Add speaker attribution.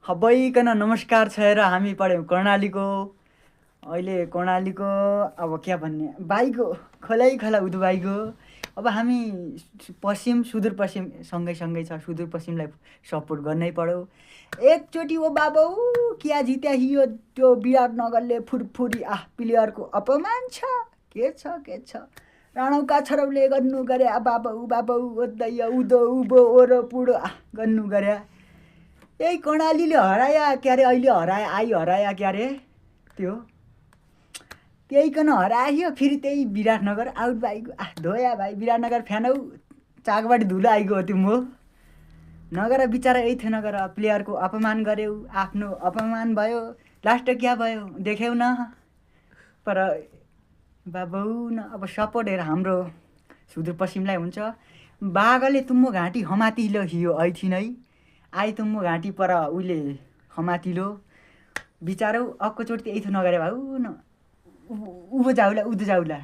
Speaker 1: सबैकन नमस्कार छ र हामी पढ्यौँ कर्णालीको। अहिले कर्णालीको अब क्या भन्ने बाइको खोलै खोला उदु अब हामी पश्चिम सुदूरपश्चिम सँगै छ। सुदूरपश्चिमलाई सपोर्ट गर्नै पर्यो। एकचोटि ओ बाबौ क्या जित्या हियो त्यो विराटनगरले फुरफुरी प्लेयरको अपमान छ। के छ राणाका छोराले गर्नु गरे बाबौ ओद्दै उदो उभो ओरो पुडो गर्नु गरे। यही कर्णालीले हराया क्या अरे अहिले हराया क्या अरे त्यो त्यहीकन हरायो। फेरि त्यही विराटनगर आउट भाइको धोया भाइ विराटनगर फ्यान हौ चाकबाट धुलो आइगयो त्यो मो नगर बिचरा यही थियो। नगर प्लेयरको अपमान गर्यौ, आफ्नो अपमान भयो। लास्ट क्या भयो देख्यौ न। पर बाबौ न अब सपोर्ट हेर हाम्रो सुदूरपश्चिमलाई हुन्छ। बाघले तुम्मो घाँटी हमातिलो हियो ऐथिन है आई तुम्मो घाँटी पर उहिले हमातिलो बिचारौ अक्कोचोटि त्यही थियो नगरे भाउ न उभो जाउला उदो जाउला।